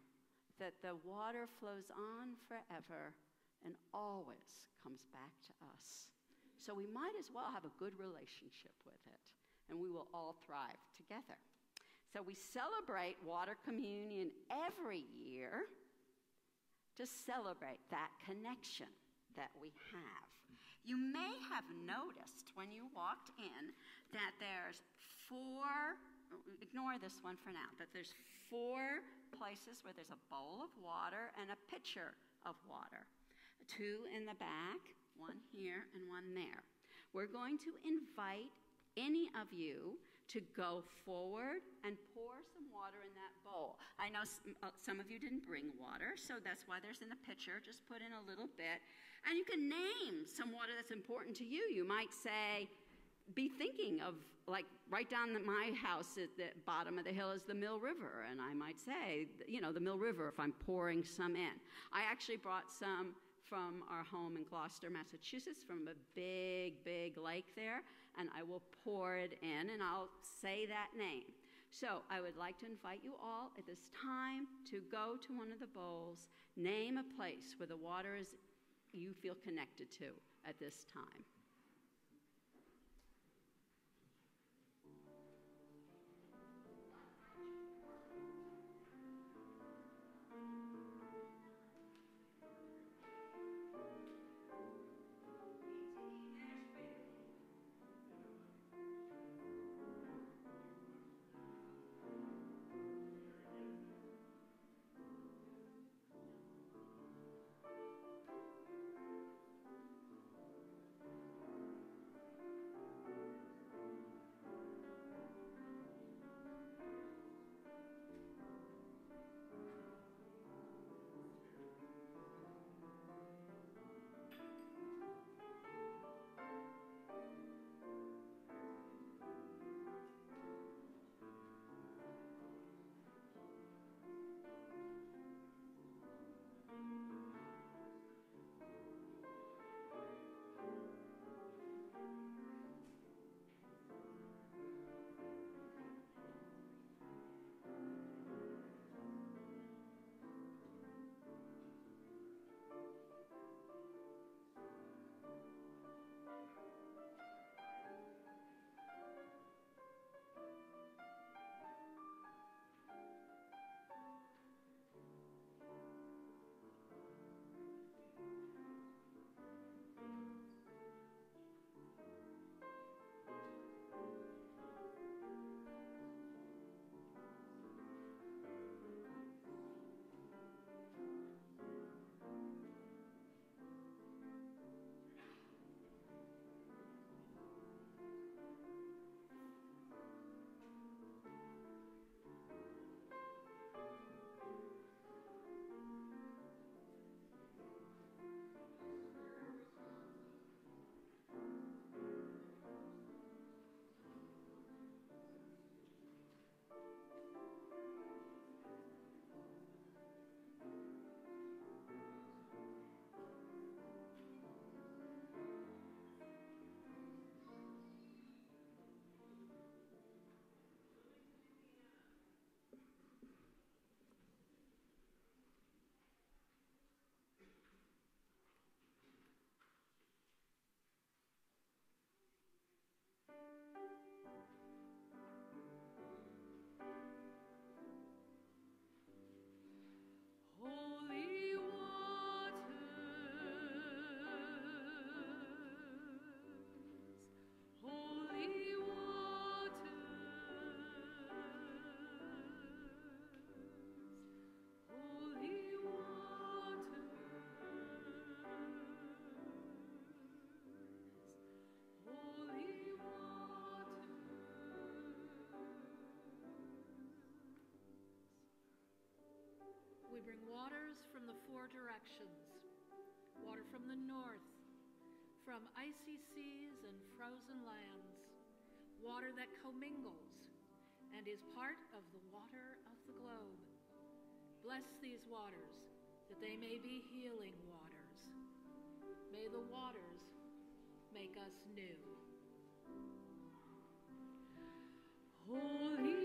that the water flows on forever and always comes back to us. So we might as well have a good relationship with it, and we will all thrive together. So we celebrate water communion every year to celebrate that connection that we have. You may have noticed when you walked in that there's four, ignore this one for now, that there's 4 places where there's a bowl of water and a pitcher of water. 2 in the back, 1 here and 1 there. We're going to invite any of you to go forward and pour some water in that bowl. I know some of you didn't bring water, so that's why there's in the pitcher. Just put in a little bit. And you can name some water that's important to you. You might say, be thinking of, like, right down my house at the bottom of the hill is the Mill River. And I might say, you know, the Mill River if I'm pouring some in. I actually brought some from our home in Gloucester, Massachusetts, from a big, big lake there, and I will pour it in, and I'll say that name. So I would like to invite you all at this time to go to one of the bowls, name a place where the water is you feel connected to at this time. We bring waters from the 4 directions. Water from the north, from icy seas and frozen lands. Water that commingles and is part of the water of the globe. Bless these waters, that they may be healing waters. May the waters make us new. Holy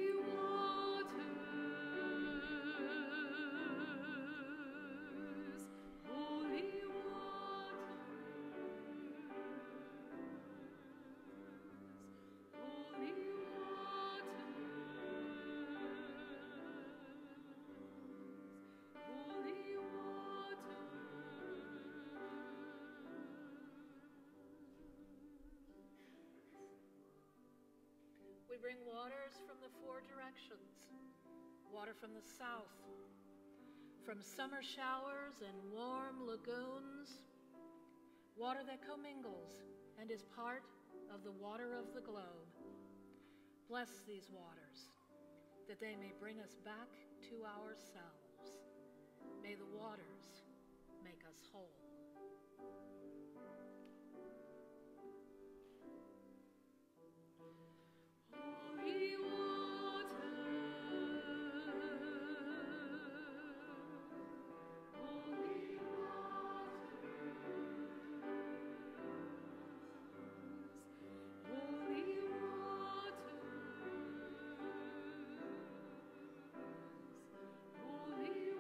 We bring waters from the four directions. Water from the south, from summer showers and warm lagoons. Water that commingles and is part of the water of the globe. Bless these waters, that they may bring us back to ourselves. May the waters make us whole. Holy water, holy waters, holy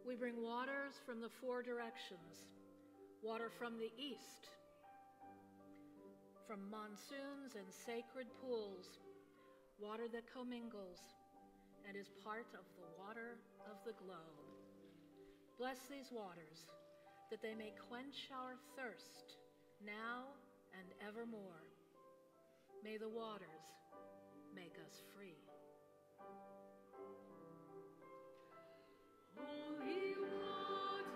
We bring waters from the four directions. Water from the east, from monsoons and sacred pools. Water that commingles and is part of the water of the globe. Bless these waters, that they may quench our thirst now and evermore. May the waters make us free. Holy waters,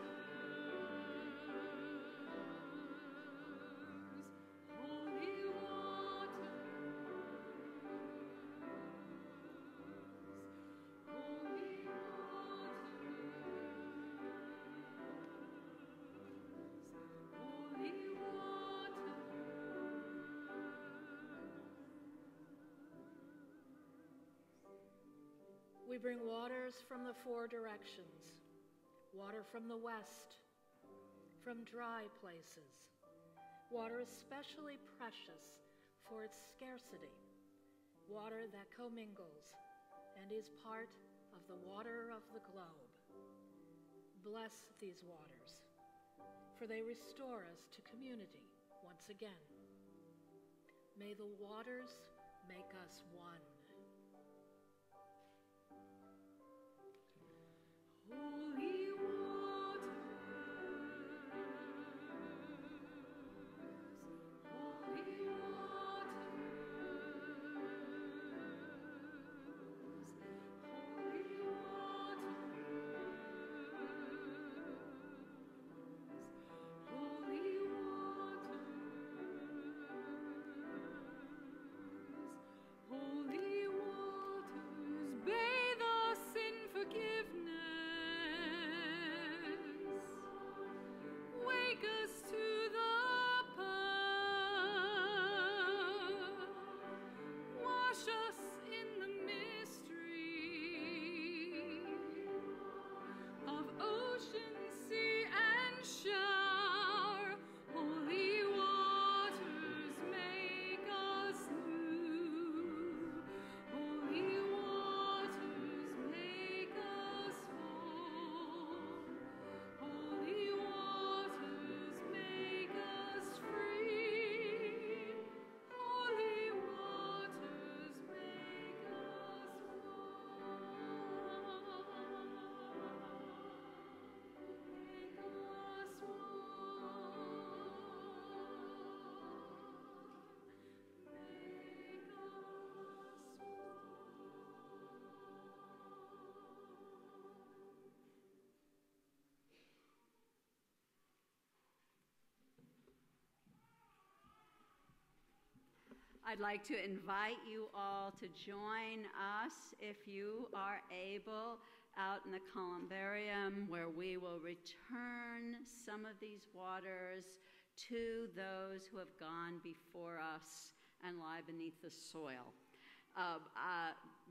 holy waters, holy We bring waters from the four directions. Water from the west, from dry places. Water especially precious for its scarcity. Water that commingles and is part of the water of the globe. Bless these waters, for they restore us to community once again. May the waters make us one. Holy waters, holy waters, holy waters, holy waters, holy waters, bathe us in forgiveness. Wake us to the path. Wash us in the mystery of ocean, sea, and shower. Holy waters make us new. Holy waters make us whole. Holy waters make us free. Holy waters make us I'd like to invite you all to join us, if you are able, out in the columbarium, where we will return some of these waters to those who have gone before us and lie beneath the soil.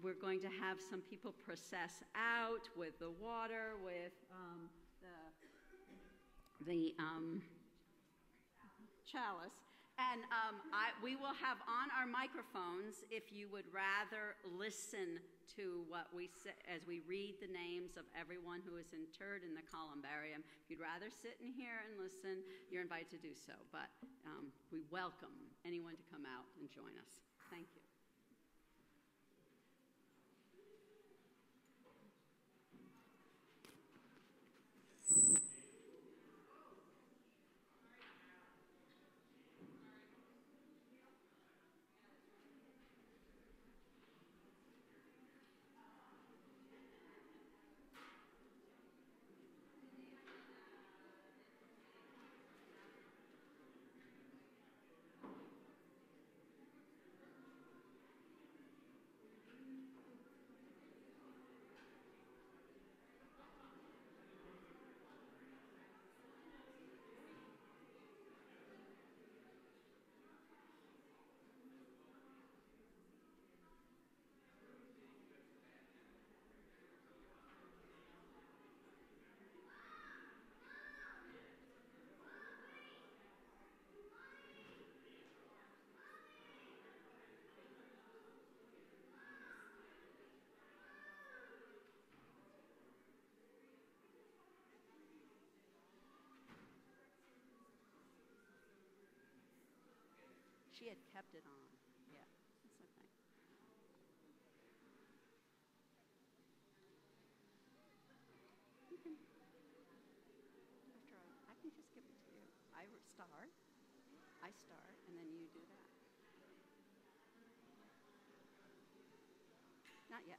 We're going to have some people process out with the water, with the chalice. And we will have on our microphones, if you would rather listen to what we say as we read the names of everyone who is interred in the columbarium. If you'd rather sit in here and listen, you're invited to do so. But we welcome anyone to come out and join us. Thank you. She had kept it on. Yeah, that's okay. You can, I can just give it to you. I start, and then you do that. Not yet.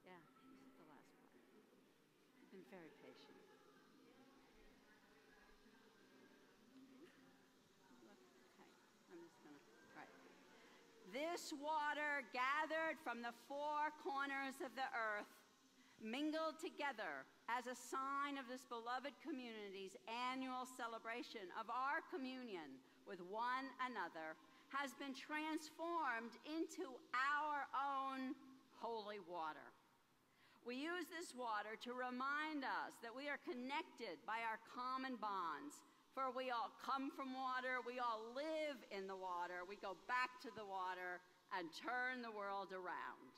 Yeah, this is the last part. You've been very patient. Okay, I'm just gonna, all right. This water gathered from the four corners of the earth, mingled together as a sign of this beloved community's annual celebration of our communion with one another, has been transformed into our own holy water. We use this water to remind us that we are connected by our common bonds, for we all come from water, we all live in the water, we go back to the water and turn the world around.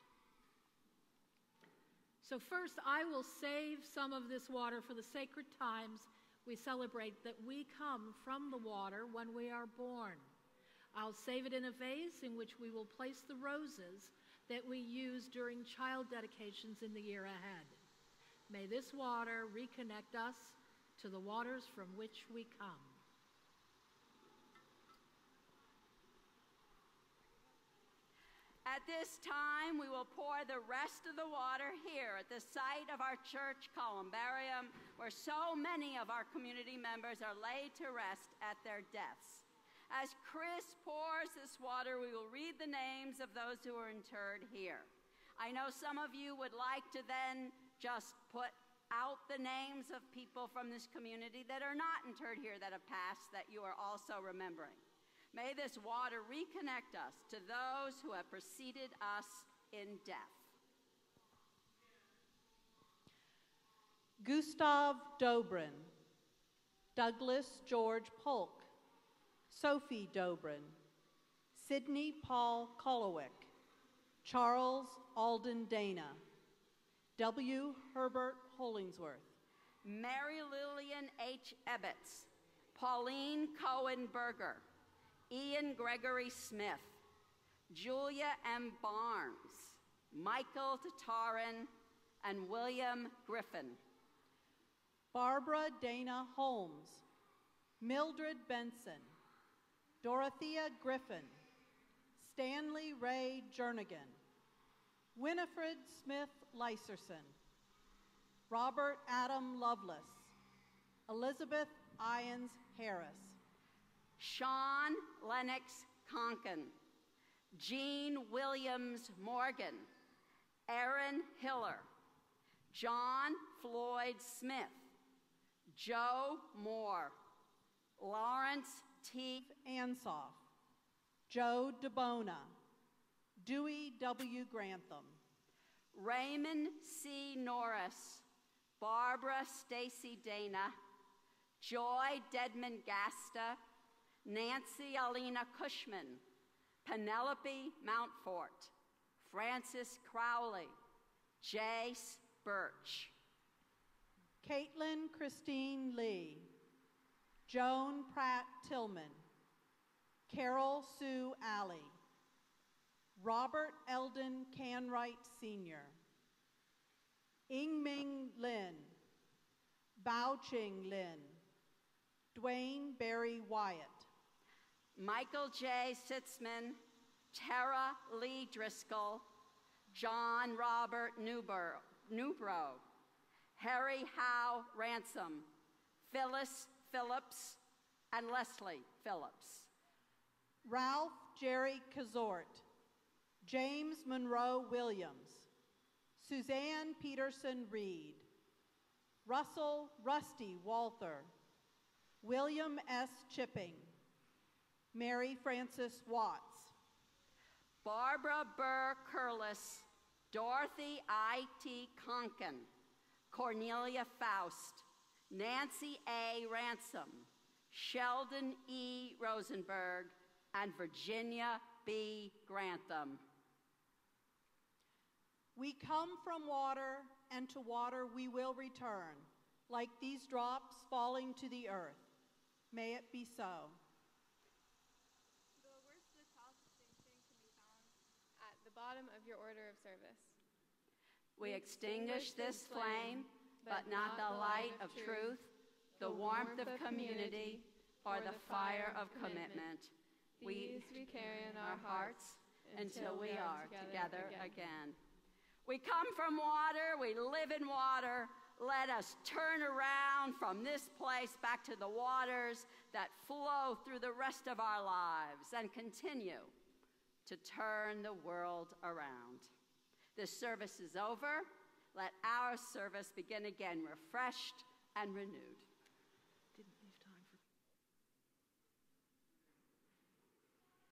So first, I will save some of this water for the sacred times we celebrate that we come from the water when we are born. I'll save it in a vase in which we will place the roses that we use during child dedications in the year ahead. May this water reconnect us to the waters from which we come. At this time, we will pour the rest of the water here at the site of our church columbarium, where so many of our community members are laid to rest at their deaths. As Chris pours this water, we will read the names of those who are interred here. I know some of you would like to then just put out the names of people from this community that are not interred here that have passed that you are also remembering. May this water reconnect us to those who have preceded us in death. Gustav Dobrin, Douglas George Polk, Sophie Dobrin, Sidney Paul Kolowick, Charles Alden Dana, W. Herbert Hollingsworth, Mary Lillian H. Ebbets, Pauline Cohen Berger, Ian Gregory Smith, Julia M. Barnes, Michael Tatarin, and William Griffin. Barbara Dana Holmes, Mildred Benson, Dorothea Griffin, Stanley Ray Jernigan, Winifred Smith Lyserson, Robert Adam Lovelace, Elizabeth Ians Harris, Sean Lennox Conkin, Jean Williams Morgan, Aaron Hiller, John Floyd Smith, Joe Moore, Lawrence T. Ansoff, Joe DeBona, Dewey W. Grantham, Raymond C. Norris, Barbara Stacy Dana, Joy Dedman Gasta, Nancy Alina Cushman, Penelope Mountfort, Francis Crowley, Jace Birch, Caitlin Christine Lee, Joan Pratt Tillman, Carol Sue Alley, Robert Eldon Canwright Sr., Ingming Lin, Bao Ching Lin, Dwayne Barry Wyatt, Michael J. Sitzman, Tara Lee Driscoll, John Robert Newbrow, Harry Howe Ransom, Phyllis Phillips, and Leslie Phillips. Ralph Jerry Kazort, James Monroe Williams, Suzanne Peterson Reed, Russell Rusty Walther, William S. Chipping, Mary Frances Watts, Barbara Burr Curlis, Dorothy I.T. Conkin, Cornelia Faust, Nancy A. Ransom, Sheldon E. Rosenberg, and Virginia B. Grantham. We come from water and to water we will return, like these drops falling to the earth. May it be so. The words to the chalice distinction can be found at the bottom of your order of service. We extinguish this flame, but not the light of truth, the warmth of community, or the fire of commitment. These we carry in our hearts until we are together again. We come from water, we live in water. Let us turn around from this place back to the waters that flow through the rest of our lives and continue to turn the world around. This service is over. Let our service begin again, refreshed and renewed.